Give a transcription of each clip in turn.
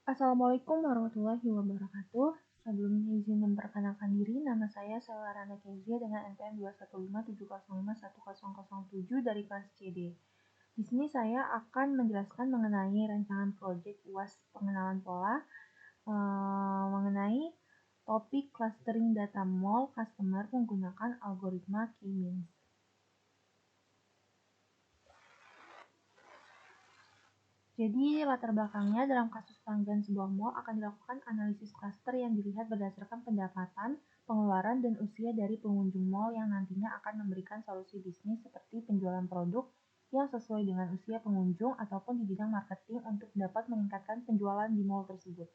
Assalamualaikum warahmatullahi wabarakatuh. Sebelumnya izin memperkenalkan diri, nama saya Sela Rana Kezia dengan NPM 21570510007 dari kelas CD. Di sini saya akan menjelaskan mengenai rancangan proyek UAS pengenalan pola mengenai topik clustering data mall customer menggunakan algoritma K-means. Jadi, latar belakangnya dalam kasus pelanggan sebuah mall akan dilakukan analisis cluster yang dilihat berdasarkan pendapatan, pengeluaran, dan usia dari pengunjung mall yang nantinya akan memberikan solusi bisnis seperti penjualan produk yang sesuai dengan usia pengunjung ataupun di bidang marketing untuk dapat meningkatkan penjualan di mall tersebut,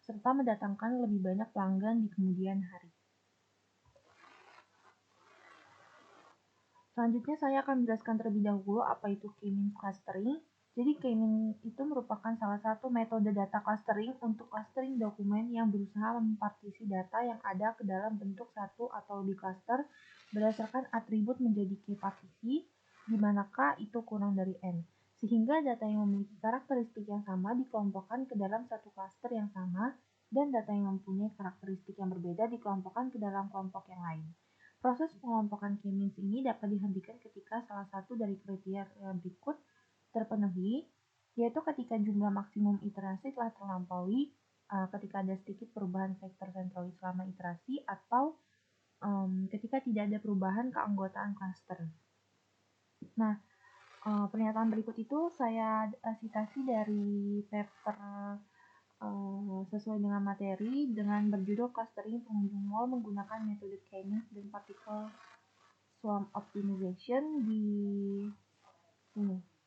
serta mendatangkan lebih banyak pelanggan di kemudian hari. Selanjutnya saya akan menjelaskan terlebih dahulu apa itu K-means clustering. Jadi K-means itu merupakan salah satu metode data clustering untuk clustering dokumen yang berusaha mempartisi data yang ada ke dalam bentuk satu atau lebih cluster berdasarkan atribut menjadi K partisi, di manakah itu kurang dari N. Sehingga data yang memiliki karakteristik yang sama dikelompokkan ke dalam satu cluster yang sama, dan data yang mempunyai karakteristik yang berbeda dikelompokkan ke dalam kelompok yang lain. Proses pengelompokan K-means ini dapat dihentikan ketika salah satu dari kriteria berikut terpenuhi, yaitu ketika jumlah maksimum iterasi telah terlampaui, ketika ada sedikit perubahan vektor sentroid selama iterasi, atau ketika tidak ada perubahan keanggotaan cluster. Nah, pernyataan berikut itu saya citasi dari paper sesuai dengan materi dengan berjudul Clustering Pengunjung Mall menggunakan metode K-means dan Particle Swarm Optimization di sini.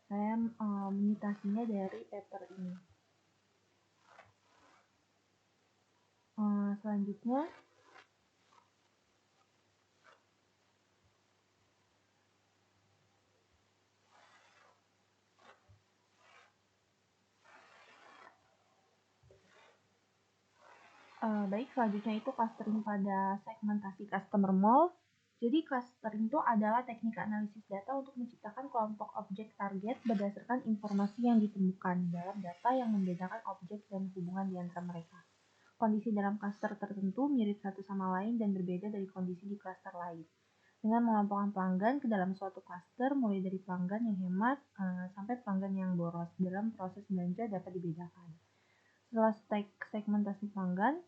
Saya menyitasinya dari paper ini. Selanjutnya, selanjutnya itu clustering pada segmentasi customer mall. Jadi clustering itu adalah teknik analisis data untuk menciptakan kelompok objek target berdasarkan informasi yang ditemukan dalam data yang membedakan objek dan hubungan di antara mereka. Kondisi dalam cluster tertentu mirip satu sama lain dan berbeda dari kondisi di cluster lain. Dengan mengelompokkan pelanggan ke dalam suatu cluster, mulai dari pelanggan yang hemat sampai pelanggan yang boros, dalam proses belanja dapat dibedakan. Setelah segmentasi pelanggan,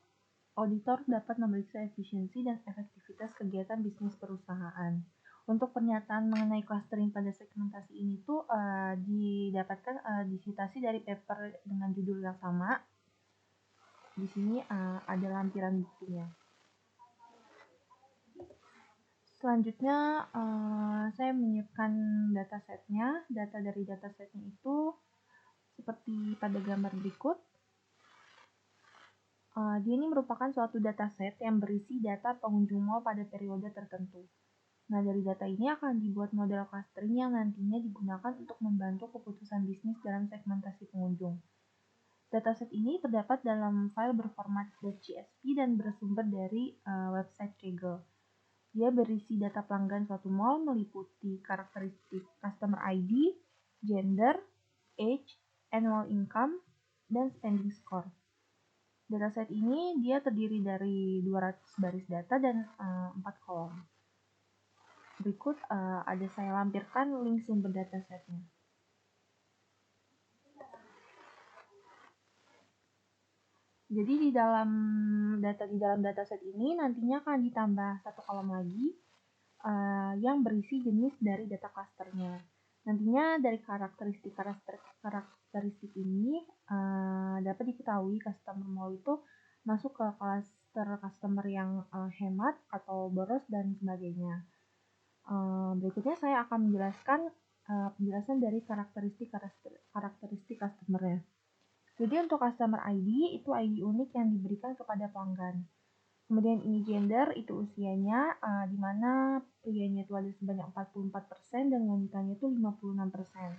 auditor dapat memeriksa efisiensi dan efektivitas kegiatan bisnis perusahaan. Untuk pernyataan mengenai clustering pada segmentasi ini tuh didapatkan disitasi dari paper dengan judul yang sama. Di sini ada lampiran buktinya. Selanjutnya saya menyiapkan datasetnya. Data dari datasetnya itu seperti pada gambar berikut. Dia ini merupakan suatu dataset yang berisi data pengunjung mall pada periode tertentu. Nah, dari data ini akan dibuat model clustering yang nantinya digunakan untuk membantu keputusan bisnis dalam segmentasi pengunjung. Dataset ini terdapat dalam file berformat .csv dan bersumber dari website Kaggle. Dia berisi data pelanggan suatu mall meliputi karakteristik customer ID, gender, age, annual income, dan spending score. Dataset ini dia terdiri dari 200 baris data dan 4 kolom. Berikut ada saya lampirkan link sumber datasetnya. Jadi di dalam dataset ini nantinya akan ditambah satu kolom lagi yang berisi jenis dari data clusternya. Nantinya dari karakteristik ini dapat diketahui customer mall itu masuk ke cluster customer yang hemat atau boros dan sebagainya. Berikutnya saya akan menjelaskan penjelasan dari karakteristik customer-nya. Jadi untuk customer ID itu ID unik yang diberikan kepada pelanggan. Kemudian ini gender, itu usianya, di mana prianya itu ada sebanyak 44% dan wanitanya itu 56%.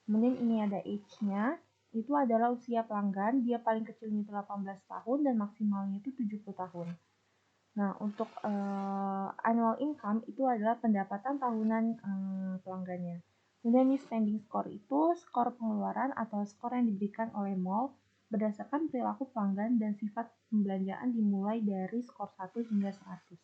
Kemudian ini ada age-nya, itu adalah usia pelanggan, dia paling kecilnya itu 18 tahun dan maksimalnya itu 70 tahun. Nah, untuk annual income itu adalah pendapatan tahunan pelanggannya. Kemudian di spending score itu skor pengeluaran atau skor yang diberikan oleh mall berdasarkan perilaku pelanggan dan sifat pembelanjaan dimulai dari skor 1 hingga 100.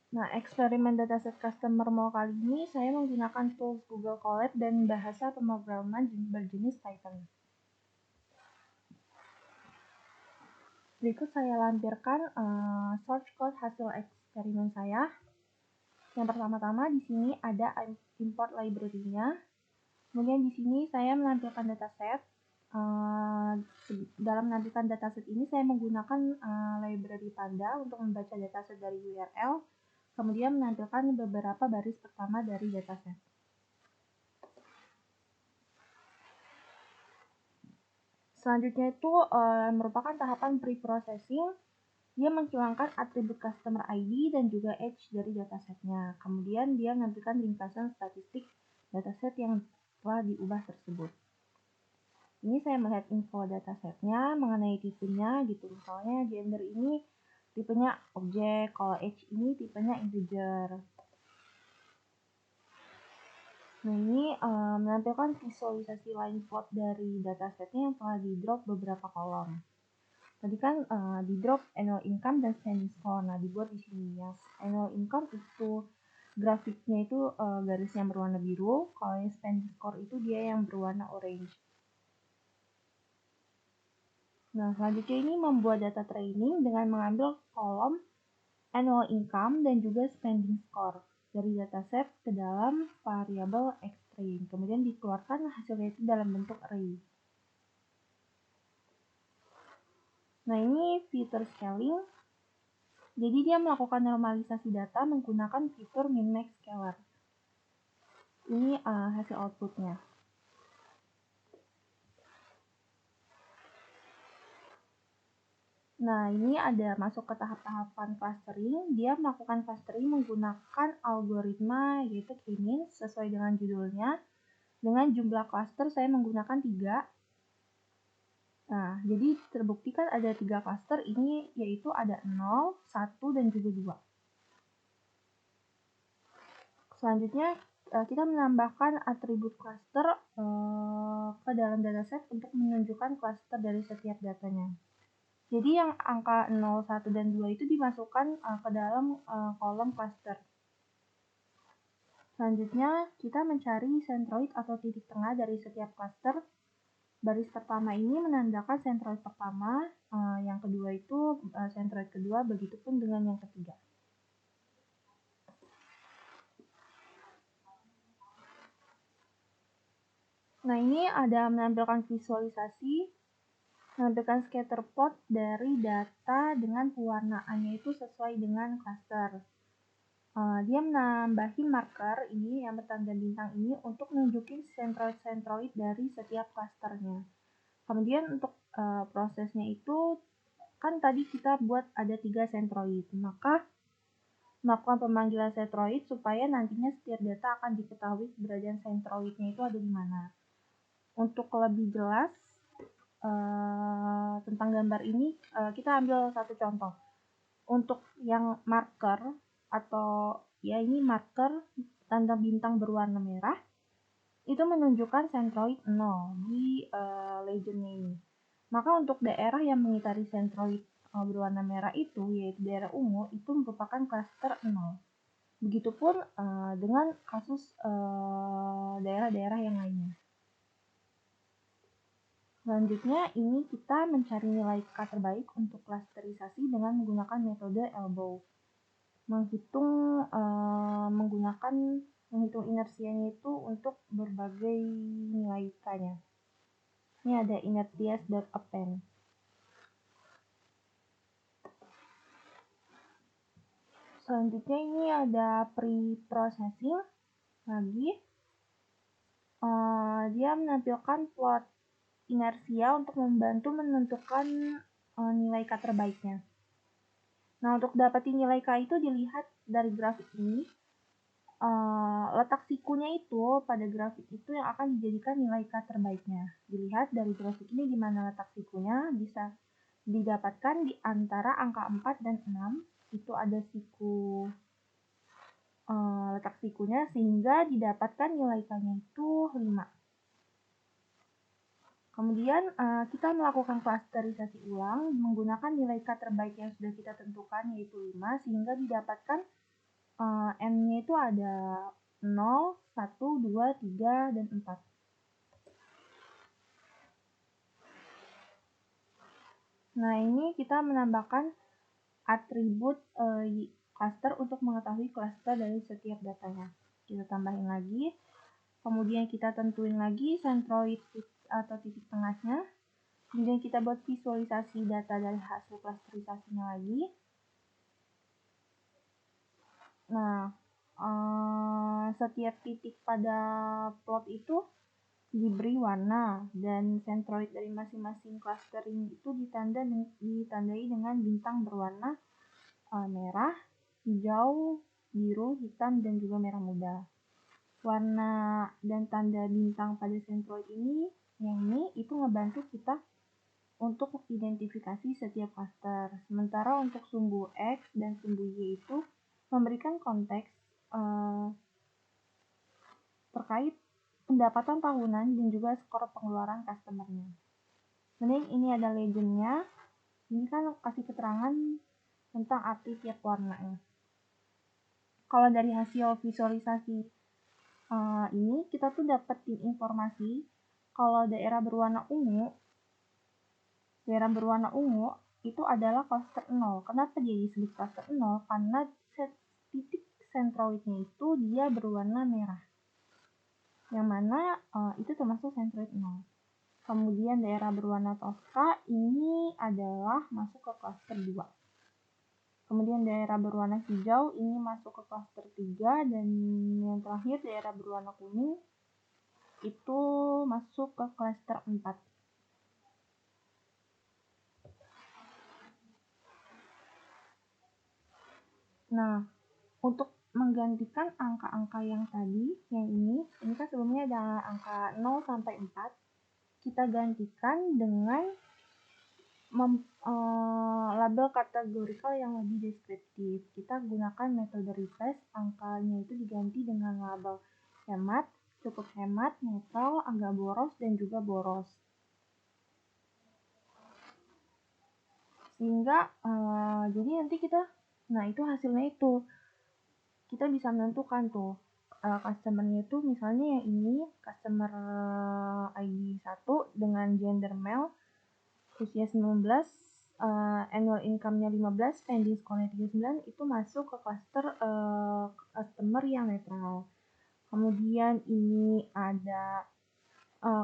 Nah, eksperimen dataset customer mall kali ini saya menggunakan tools Google Colab dan bahasa pemrograman berjenis Python. Berikut saya lampirkan source code hasil eksperimen saya. Yang pertama-tama di sini ada import library-nya. Kemudian di sini saya menampilkan dataset. Dalam menampilkan dataset ini saya menggunakan library Panda untuk membaca dataset dari URL. Kemudian menampilkan beberapa baris pertama dari dataset. Selanjutnya itu merupakan tahapan pre-processing. Dia menghilangkan atribut customer ID dan juga age dari datasetnya. Kemudian dia menampilkan ringkasan statistik dataset yang telah diubah tersebut. Ini saya melihat info datasetnya mengenai tipenya gitu. Misalnya gender ini tipenya objek, kalau age ini tipenya integer. Nah, ini menampilkan visualisasi line plot dari datasetnya yang telah di drop beberapa kolom. Tadi kan di drop annual income dan spending score. Nah, dibuat di sini ya. Annual income itu grafiknya itu garis yang berwarna biru, kalau yang spending score itu dia yang berwarna orange. Nah, selanjutnya ini membuat data training dengan mengambil kolom annual income dan juga spending score dari dataset ke dalam variabel xtrain. Kemudian dikeluarkan hasilnya itu dalam bentuk array. Nah, ini fitur scaling. Jadi dia melakukan normalisasi data menggunakan fitur min-max scaler. Ini hasil outputnya. Nah, ini ada masuk ke tahap-tahapan clustering. Dia melakukan clustering menggunakan algoritma yaitu K-means sesuai dengan judulnya. Dengan jumlah cluster saya menggunakan 3. Nah, jadi terbukti kan ada 3 cluster ini yaitu ada 0, 1, dan juga 2. Selanjutnya kita menambahkan atribut cluster ke dalam dataset untuk menunjukkan cluster dari setiap datanya. Jadi yang angka 0, 1, dan 2 itu dimasukkan ke dalam kolom cluster. Selanjutnya kita mencari centroid atau titik tengah dari setiap cluster. Baris pertama ini menandakan centroid pertama, yang kedua itu centroid kedua, begitupun dengan yang ketiga. Nah, ini ada menampilkan visualisasi, menampilkan scatter plot dari data dengan pewarnaannya itu sesuai dengan cluster. Dia menambahin marker ini yang bertanda bintang ini untuk nunjukin centroid-centroid dari setiap clusternya. Kemudian untuk prosesnya itu kan tadi kita buat ada 3 centroid, maka melakukan pemanggilan centroid supaya nantinya setiap data akan diketahui keberadaan centroidnya itu ada di mana. Untuk lebih jelas tentang gambar ini, kita ambil satu contoh. Untuk yang marker atau ya ini marker tanda bintang berwarna merah itu menunjukkan centroid 0 di legendnya ini. Maka untuk daerah yang mengitari centroid berwarna merah itu yaitu daerah ungu itu merupakan klaster 0. Begitupun dengan kasus daerah-daerah yang lainnya. Selanjutnya ini kita mencari nilai K terbaik untuk klasterisasi dengan menggunakan metode elbow. Menghitung inersianya itu untuk berbagai nilai K-nya. Ini ada inertias.append. Selanjutnya ini ada pre-processing lagi. Dia menampilkan plot inersia untuk membantu menentukan nilai K terbaiknya. Nah, untuk dapetin nilai K itu dilihat dari grafik ini. Letak sikunya itu pada grafik itu yang akan dijadikan nilai K terbaiknya. Dilihat dari grafik ini di mana letak sikunya bisa didapatkan di antara angka 4 dan 6. Itu ada siku letak sikunya sehingga didapatkan nilai K-nya itu 5. Kemudian kita melakukan klasterisasi ulang menggunakan nilai K terbaik yang sudah kita tentukan yaitu 5 sehingga didapatkan N-nya itu ada 0, 1, 2, 3, dan 4. Nah, ini kita menambahkan atribut cluster untuk mengetahui cluster dari setiap datanya. Kita tambahin lagi. Kemudian kita tentuin lagi centroid atau titik tengahnya. Kemudian kita buat visualisasi data dari hasil klasterisasinya lagi. Nah, setiap titik pada plot itu diberi warna dan centroid dari masing-masing clustering itu ditandai dengan bintang berwarna merah, hijau, biru, hitam, dan juga merah muda. Warna dan tanda bintang pada centroid ini itu ngebantu kita untuk identifikasi setiap cluster. Sementara untuk sumbu X dan sumbu Y itu memberikan konteks terkait pendapatan tahunan dan juga skor pengeluaran customer-nya. Kemudian ini ada legend-nya. Ini kan kasih keterangan tentang arti tiap warnanya. Kalau dari hasil visualisasi ini kita tuh dapetin informasi kalau daerah berwarna ungu itu adalah cluster 0. Kenapa dia disebut cluster 0? Karena titik centroidnya itu dia berwarna merah. Yang mana itu termasuk centroid 0. Kemudian daerah berwarna toska ini adalah masuk ke cluster 2. Kemudian daerah berwarna hijau ini masuk ke cluster 3 dan yang terakhir daerah berwarna kuning itu masuk ke cluster 4. Nah, untuk menggantikan angka-angka yang tadi, yang ini kan sebelumnya ada angka 0 sampai 4, kita gantikan dengan label kategorikal yang lebih deskriptif. Kita gunakan metode replace, angkanya itu diganti dengan label hemat, cukup hemat, netral, agak boros, dan juga boros. Sehingga jadi nanti itu hasilnya itu kita bisa menentukan tuh customer-nya itu misalnya yang ini customer ID 1 dengan gender male, usia 19, annual income-nya 15, spending score-nya 39 itu masuk ke cluster customer yang netral. Kemudian ini ada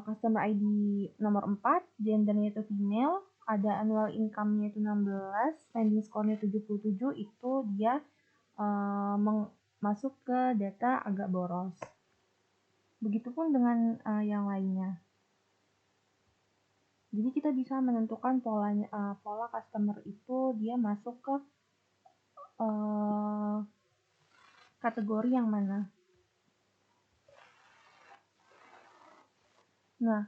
customer ID nomor 4, gendernya itu female, ada annual income-nya itu 16, spending score-nya 77, itu dia masuk ke data agak boros. Begitupun dengan yang lainnya. Jadi kita bisa menentukan pola customer itu dia masuk ke kategori yang mana. Nah,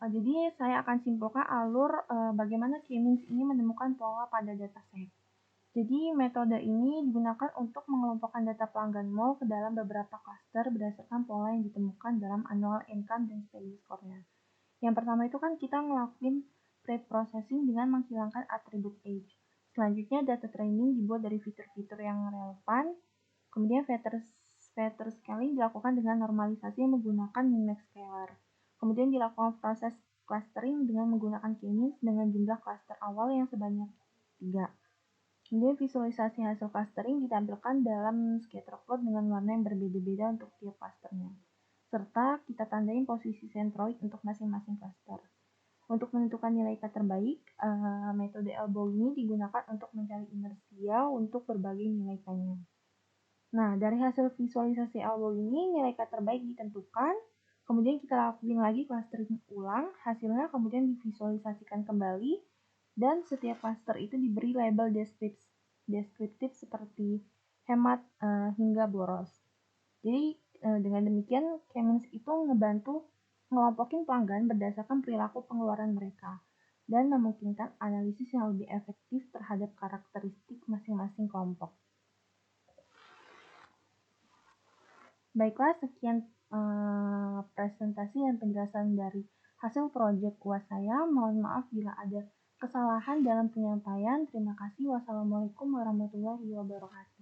jadi saya akan simpulkan alur bagaimana K-means ini menemukan pola pada dataset. Jadi metode ini digunakan untuk mengelompokkan data pelanggan mall ke dalam beberapa cluster berdasarkan pola yang ditemukan dalam annual income dan spending score-nya. Yang pertama itu kan kita ngelakuin pre-processing dengan menghilangkan atribut age. Selanjutnya data training dibuat dari fitur-fitur yang relevan. Kemudian factor scaling dilakukan dengan normalisasi menggunakan min-max scalar. Kemudian dilakukan proses clustering dengan menggunakan K-means dengan jumlah cluster awal yang sebanyak 3. Kemudian visualisasi hasil clustering ditampilkan dalam scatter plot dengan warna yang berbeda-beda untuk tiap clusternya. Serta kita tandain posisi centroid untuk masing-masing cluster. Untuk menentukan nilai K terbaik, metode elbow ini digunakan untuk mencari inersia untuk berbagai nilai K-nya. Nah, dari hasil visualisasi elbow ini, nilai K terbaik ditentukan, kemudian kita lakuin lagi clustering ulang, hasilnya kemudian divisualisasikan kembali, dan setiap cluster itu diberi label deskriptif seperti hemat hingga boros. Jadi dengan demikian K-means itu ngebantu ngelompokin pelanggan berdasarkan perilaku pengeluaran mereka dan memungkinkan analisis yang lebih efektif terhadap karakteristik masing-masing kelompok. Baiklah, sekian presentasi dan penjelasan dari hasil proyek UAS saya. Mohon maaf bila ada kesalahan dalam penyampaian. Terima kasih. Wassalamualaikum warahmatullahi wabarakatuh.